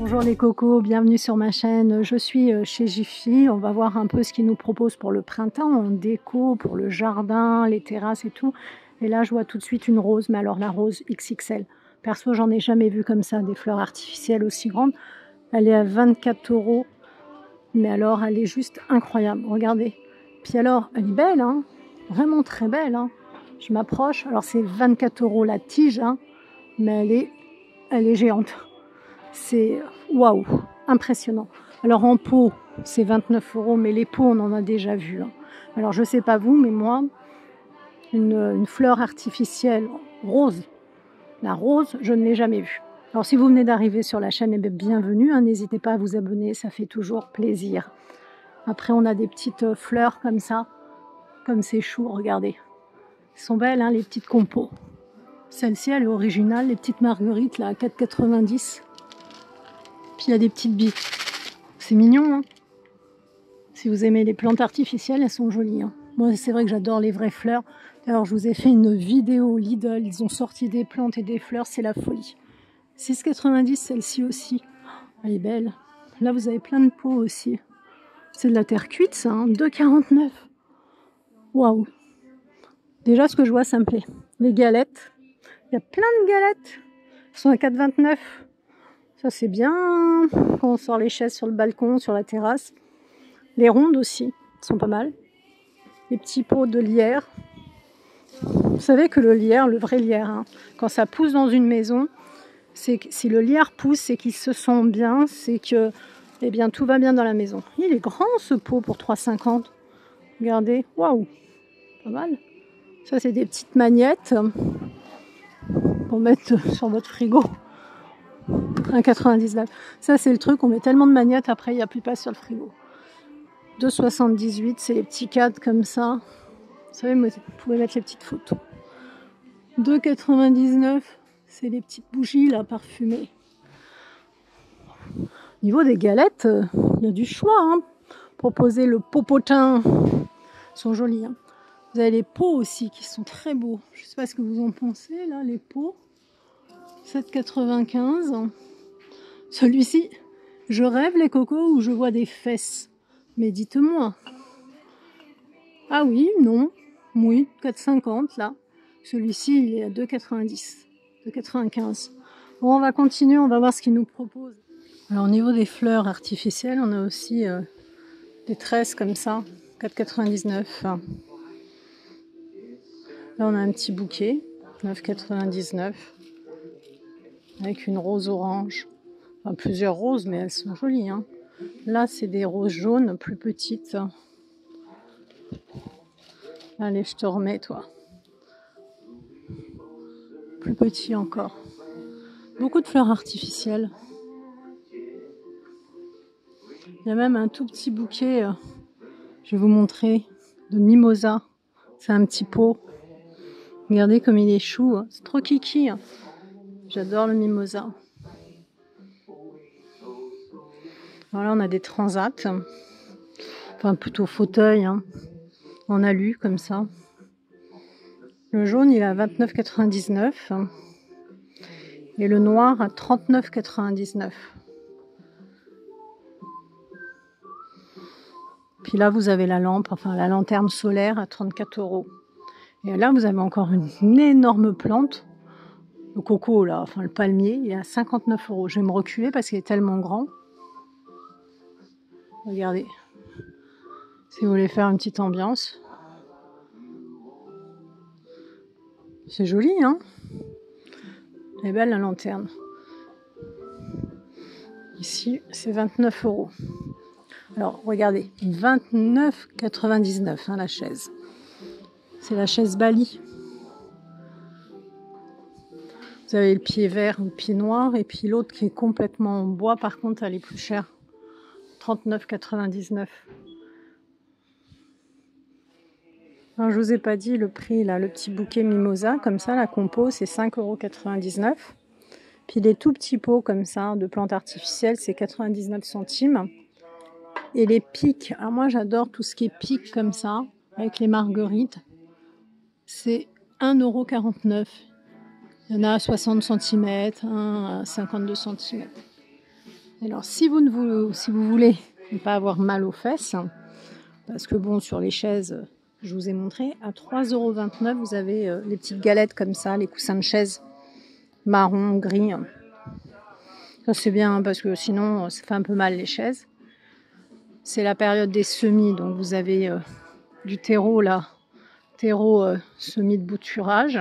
Bonjour les cocos, bienvenue sur ma chaîne. Je suis chez Jiffy. On va voir un peu ce qu'ils nous proposent pour le printemps en déco, pour le jardin, les terrasses et tout. Et là, je vois tout de suite une rose, mais alors la rose XXL. Perso, j'en ai jamais vu comme ça, des fleurs artificielles aussi grandes. Elle est à 24 €, mais alors elle est juste incroyable. Regardez. Puis alors, elle est belle, hein, vraiment très belle, hein. Je m'approche. Alors c'est 24 € la tige, hein, mais elle est géante. C'est waouh, impressionnant. Alors en pot, c'est 29 €, mais les pots, on en a déjà vu, hein. Alors je sais pas vous, mais moi, une fleur artificielle rose, la rose, je ne l'ai jamais vue. Alors si vous venez d'arriver sur la chaîne, eh bien, bienvenue, hein, n'hésitez pas à vous abonner, ça fait toujours plaisir. Après, on a des petites fleurs comme ça, comme ces choux, regardez. Elles sont belles, hein, les petites compos. Celle-ci, elle est originale, les petites marguerites, là, à 4,90 €. Puis il y a des petites billes. C'est mignon, hein. Si vous aimez les plantes artificielles, elles sont jolies, hein. Moi, c'est vrai que j'adore les vraies fleurs. Alors, je vous ai fait une vidéo Lidl. Ils ont sorti des plantes et des fleurs, c'est la folie. 6,90 € celle-ci aussi. Elle est belle. Là, vous avez plein de pots aussi. C'est de la terre cuite, ça, hein. 2,49 €. Waouh. Déjà, ce que je vois, ça me plaît. Les galettes. Il y a plein de galettes. Elles sont à 4,29 €. Ça, c'est bien quand on sort les chaises sur le balcon, sur la terrasse. Les rondes aussi sont pas mal. Les petits pots de lierre. Vous savez que le lierre, le vrai lierre, hein, quand ça pousse dans une maison, c'est que si le lierre pousse, c'est qu'il se sent bien, c'est que eh bien, tout va bien dans la maison. Il est grand ce pot pour 3,50 €. Regardez, waouh, pas mal. Ça, c'est des petites magnettes pour mettre sur votre frigo. 1,99 €. Ça, c'est le truc, on met tellement de magnettes, après, il n'y a plus de place sur le frigo. 2,78 €, c'est les petits cadres comme ça. Vous savez, vous pouvez mettre les petites photos. 2,99 €, c'est les petites bougies là, parfumées. Au niveau des galettes, il y a du choix, hein. Proposer le popotin. Ils sont jolis, hein. Vous avez les pots aussi qui sont très beaux. Je ne sais pas ce que vous en pensez, là, les pots. 7,95 €. Celui-ci, je rêve les cocos ou je vois des fesses. Mais dites-moi. Ah oui, non. Oui, 4,50 € là. Celui-ci, il est à 2,90 €, 2,95 €. Bon, on va continuer, on va voir ce qu'ils nous proposent. Alors, au niveau des fleurs artificielles, on a aussi des tresses comme ça, 4,99 €. Là, on a un petit bouquet, 9,99 €, avec une rose orange. Enfin, plusieurs roses, mais elles sont jolies, hein. Là, c'est des roses jaunes, plus petites. Allez, je te remets, toi. Plus petit encore. Beaucoup de fleurs artificielles. Il y a même un tout petit bouquet, je vais vous montrer, de mimosa. C'est un petit pot. Regardez comme il est chou, hein. C'est trop kiki, hein. J'adore le mimosa. Voilà, on a des transats. Enfin, plutôt fauteuil, hein, en alu, comme ça. Le jaune, il est à 29,99 €. Et le noir à 39,99 €. Puis là, vous avez la lampe, enfin la lanterne solaire à 34 €. Et là, vous avez encore une énorme plante. Le coco, là, enfin le palmier, il est à 59 €. Je vais me reculer parce qu'il est tellement grand. Regardez. Si vous voulez faire une petite ambiance. C'est joli, hein? Elle est belle, la lanterne. Ici, c'est 29 €. Alors, regardez, 29,99 €, hein, la chaise. C'est la chaise Bali. Vous avez le pied vert, le pied noir, et puis l'autre qui est complètement en bois. Par contre, elle est plus chère. 39,99 €. Alors, je vous ai pas dit le prix, là, le petit bouquet mimosa, comme ça, la compo, c'est 5,99 €. Puis les tout petits pots, comme ça, de plantes artificielles, c'est 99 centimes. Et les pics, alors moi, j'adore tout ce qui est pics, comme ça, avec les marguerites. C'est 1,49 €. Il y en a à 60 cm, un à 52 cm. Alors si vous voulez ne pas avoir mal aux fesses, parce que bon, sur les chaises, je vous ai montré, à 3,29 €, vous avez les petites galettes comme ça, les coussins de chaise marron, gris. Ça c'est bien parce que sinon ça fait un peu mal les chaises. C'est la période des semis, donc vous avez du terreau là, terreau semis de bouturage.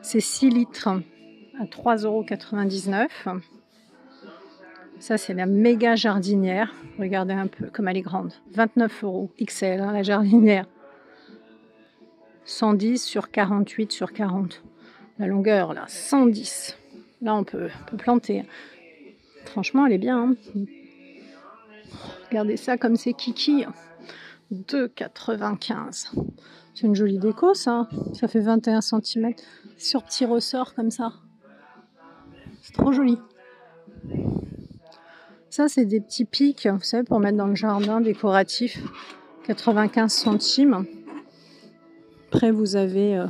C'est 6 litres à 3,99 €. Ça c'est la méga jardinière. Regardez un peu comme elle est grande. 29 € XL, hein, la jardinière. 110 sur 48 sur 40. La longueur là, 110. Là on peut planter. Franchement elle est bien. Hein. Regardez ça comme c'est kiki. 2,95 €. C'est une jolie déco ça. Ça fait 21 cm. Sur petit ressort comme ça. C'est trop joli. Ça c'est des petits pics, vous savez, pour mettre dans le jardin décoratif. 95 centimes. Après vous avez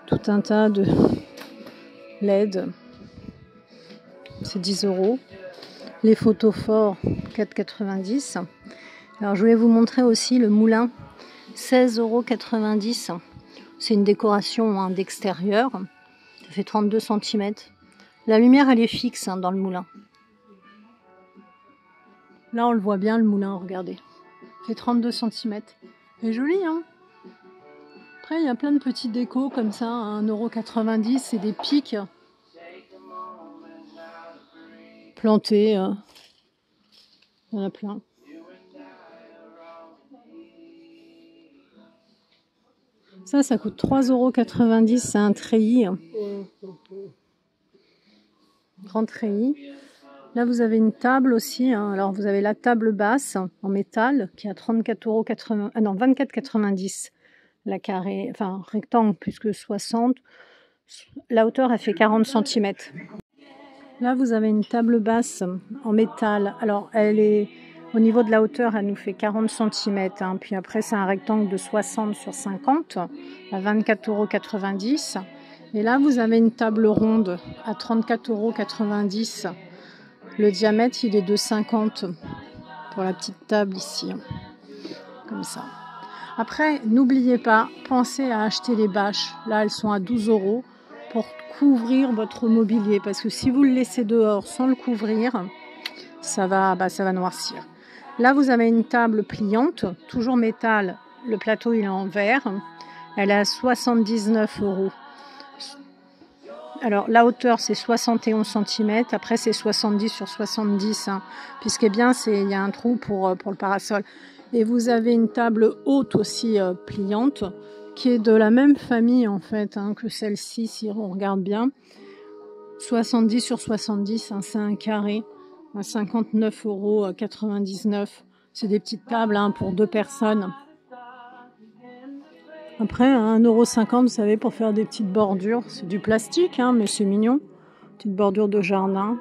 tout un tas de LED. C'est 10 €. Les photophores, 4,90 €. Alors je voulais vous montrer aussi le moulin, 16,90 €. C'est une décoration d'extérieur. Ça fait 32 cm. La lumière elle est fixe dans le moulin. Là on le voit bien le moulin, regardez. Ça fait 32 cm. C'est joli hein. Après il y a plein de petits décos comme ça, à 1,90 €, c'est des pics plantés. Il y en a plein. Ça coûte 3,90 €, c'est un treillis. Grand treillis. Là vous avez une table aussi. Alors vous avez la table basse en métal qui est à 34,80 €. Ah non, 24,90 € la carrée, enfin rectangle plus que 60. La hauteur elle fait 40 cm. Là vous avez une table basse en métal. Alors elle est au niveau de la hauteur, elle nous fait 40 cm. Puis après c'est un rectangle de 60 sur 50 à 24,90 €. Et là vous avez une table ronde à 34,90 €. Le diamètre il est de 50 pour la petite table ici. Comme ça. Après, n'oubliez pas, pensez à acheter les bâches. Là, elles sont à 12 € pour couvrir votre mobilier. Parce que si vous le laissez dehors sans le couvrir, ça va noircir. Là, vous avez une table pliante, toujours métal. Le plateau, il est en verre. Elle est à 79 €. Alors, la hauteur, c'est 71 cm. Après, c'est 70 sur 70. Puis, ce qui est bien, c'est qu'il y a un trou pour le parasol. Et vous avez une table haute aussi pliante qui est de la même famille en fait que celle-ci si on regarde bien. 70 sur 70, c'est un carré à 59,99 €. C'est des petites tables pour 2 personnes. Après, à 1,50 €, vous savez, pour faire des petites bordures. C'est du plastique, mais c'est mignon. Petite bordure de jardin.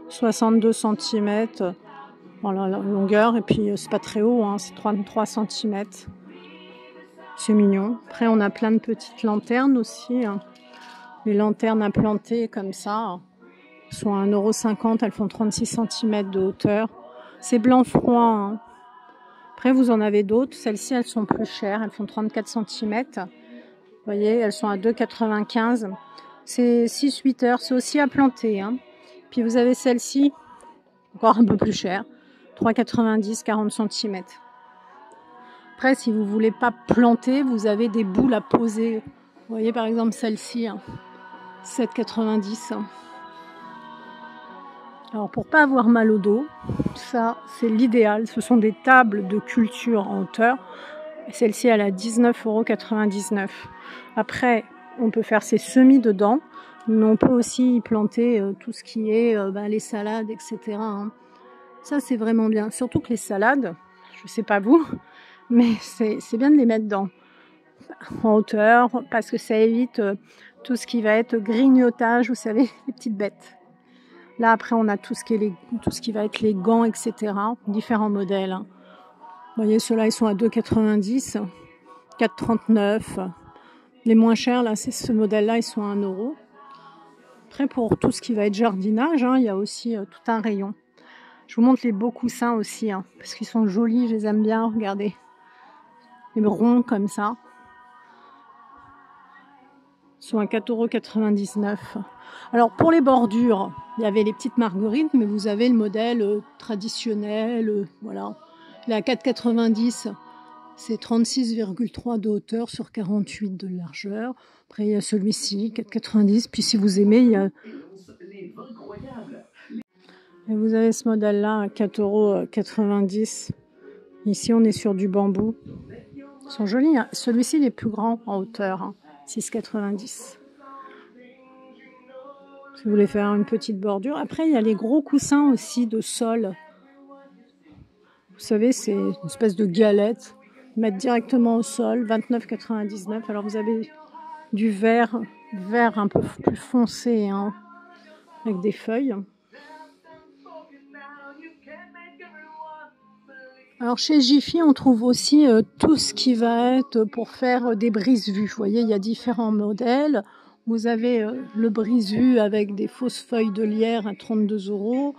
62 cm. Voilà la longueur, et puis c'est pas très haut, c'est 33 cm. C'est mignon. Après on a plein de petites lanternes aussi. Les lanternes à planter comme ça sont à 1,50 €, elles font 36 cm de hauteur. C'est blanc froid. Après vous en avez d'autres, celles-ci elles sont plus chères, elles font 34 cm. Vous voyez, elles sont à 2,95 €. C'est 6-8 heures, c'est aussi à planter. Puis vous avez celle-ci, encore un peu plus chère. 3,90 €, 40 cm. Après, si vous voulez pas planter, vous avez des boules à poser. Vous voyez par exemple celle-ci, 7,90 €. Alors pour pas avoir mal au dos, ça c'est l'idéal. Ce sont des tables de culture en hauteur. Celle-ci elle a 19,99 €. Après, on peut faire ses semis dedans, mais on peut aussi y planter tout ce qui est les salades, etc. Ça c'est vraiment bien. Surtout que les salades, je sais pas vous, mais c'est bien de les mettre en hauteur parce que ça évite tout ce qui va être grignotage, vous savez, les petites bêtes. Là après on a tout ce qui va être les gants, etc. Différents modèles. Vous voyez, ceux-là ils sont à 2,90 €, 4,39 €. Les moins chers là, c'est ce modèle-là, ils sont à 1 €. Après, pour tout ce qui va être jardinage, hein, il y a aussi tout un rayon. Je vous montre les beaux coussins aussi, hein, parce qu'ils sont jolis, je les aime bien, regardez. Les ronds comme ça. Ils sont à 4,99 €. Alors pour les bordures, il y avait les petites marguerites, mais vous avez le modèle traditionnel, voilà. Il est à 4,90 €. C'est 36,3 de hauteur sur 48 de largeur. Après, il y a celui-ci, 4,90 €. Puis si vous aimez, il y a... Et vous avez ce modèle-là à 4,90 €. Ici, on est sur du bambou. Ils sont jolis, hein. Celui-ci, il est plus grand en hauteur, hein. 6,90 €. Si vous voulez faire une petite bordure. Après, il y a les gros coussins aussi de sol. Vous savez, c'est une espèce de galette. Mettre directement au sol, 29,99 €. Alors, vous avez du vert un peu plus foncé, hein, avec des feuilles. Alors chez Jiffy, on trouve aussi tout ce qui va être pour faire des brise-vues. Vous voyez, il y a différents modèles. Vous avez le brise-vue avec des fausses feuilles de lierre à 32 €.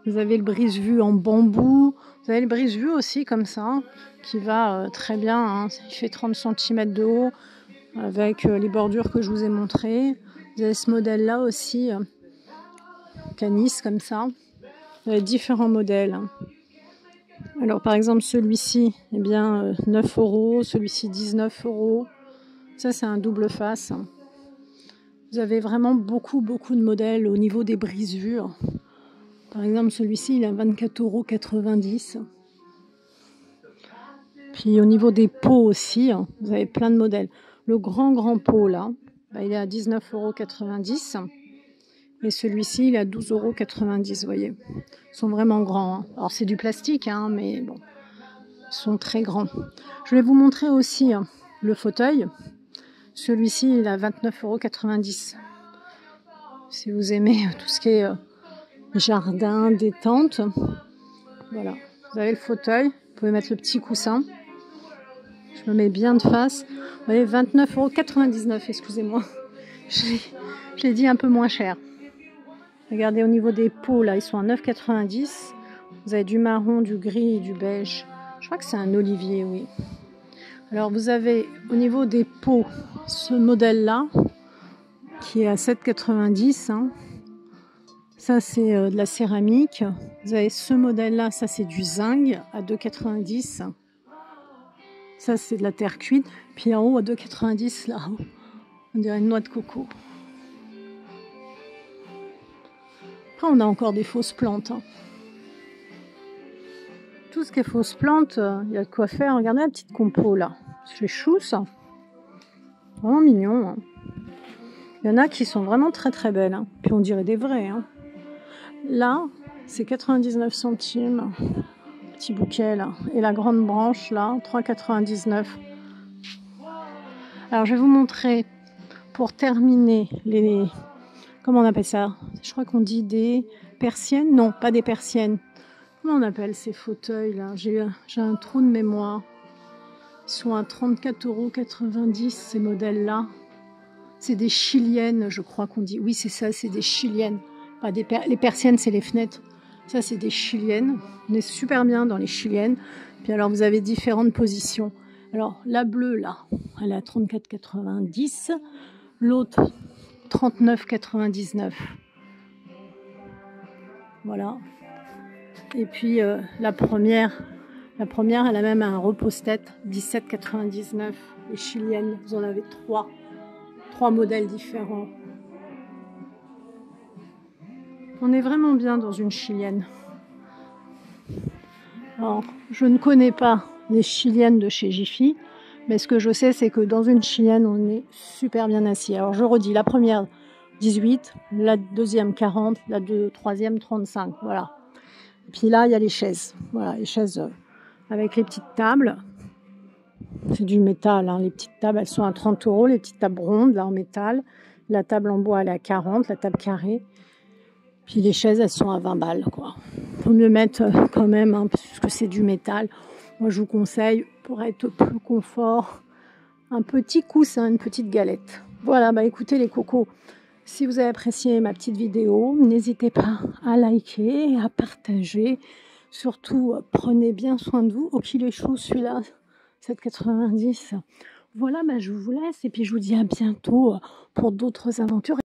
Vous avez le brise-vue en bambou. Vous avez le brise-vue aussi comme ça, qui va très bien, hein. Il fait 30 cm de haut avec les bordures que je vous ai montrées. Vous avez ce modèle-là aussi, canis comme ça. Vous avez différents modèles. Alors par exemple celui-ci, eh bien 9 €, celui-ci 19 €. Ça c'est un double face. Vous avez vraiment beaucoup de modèles au niveau des brise-vues. Par exemple celui-ci il est à 24,90 €. Puis au niveau des pots aussi, vous avez plein de modèles. Le grand pot là, il est à 19,90 €. Et celui-ci il est à 12,90 €, vous voyez. Ils sont vraiment grands, hein. Alors c'est du plastique, hein, mais bon, ils sont très grands. Je vais vous montrer aussi le fauteuil. Celui-ci il est à 29,90 €. Si vous aimez tout ce qui est jardin, détente, voilà. Vous avez le fauteuil, vous pouvez mettre le petit coussin. Je me mets bien de face. Vous voyez, 29,99 €, excusez-moi. Je l'ai dit un peu moins cher. Regardez au niveau des pots, là, ils sont à 9,90 €. Vous avez du marron, du gris et du beige. Je crois que c'est un olivier, oui. Alors, vous avez au niveau des pots, ce modèle-là, qui est à 7,90 €. Hein. Ça, c'est de la céramique. Vous avez ce modèle-là, ça, c'est du zinc à 2,90 €. Ça, c'est de la terre cuite. Puis en haut, à 2,90 €, là-haut, on dirait une noix de coco. Après, on a encore des fausses plantes. Hein. Tout ce qui est fausses plantes, il y a de quoi faire. Regardez la petite compo, là. C'est chou, ça. Vraiment mignon. Hein. Il y en a qui sont vraiment très belles. Hein. Puis on dirait des vraies. Hein. Là, c'est 99 centimes. Petit bouquet, là. Et la grande branche, là, 3,99 €. Alors, je vais vous montrer, pour terminer, les... Comment on appelle ça? Je crois qu'on dit des persiennes. Non, pas des persiennes. Comment on appelle ces fauteuils là? J'ai un trou de mémoire. Ils sont à 34,90 € ces modèles là. C'est des chiliennes, je crois qu'on dit. Oui, c'est ça, c'est des chiliennes. Pas des les persiennes, c'est les fenêtres. Ça, c'est des chiliennes. On est super bien dans les chiliennes. Puis alors, vous avez différentes positions. Alors, la bleue là, elle est à 34,90 €. L'autre, 39,99 €. Voilà. Et puis la première, elle a même un repose-tête, 17,99 €. Les chiliennes, vous en avez trois modèles différents. On est vraiment bien dans une chilienne. Alors, je ne connais pas les chiliennes de chez Jiffy, mais ce que je sais, c'est que dans une chilienne, on est super bien assis. Alors, je redis, la première, 18, la deuxième, 40, la troisième, 35, voilà. Et puis là, il y a les chaises. Voilà, les chaises avec les petites tables. C'est du métal, hein. Les petites tables, elles sont à 30 €. Les petites tables rondes, là, en métal. La table en bois, elle est à 40, la table carrée. Puis les chaises, elles sont à 20 balles, quoi. Faut mieux mettre quand même, hein, parce que c'est du métal. Moi, je vous conseille, pour être plus confort, un petit coussin, une petite galette. Voilà, bah écoutez les cocos, Si vous avez apprécié ma petite vidéo, n'hésitez pas à liker, à partager. Surtout, prenez bien soin de vous. Oh, qu'il est chou celui-là, 7,90 €. Voilà, bah, je vous laisse et puis je vous dis à bientôt pour d'autres aventures.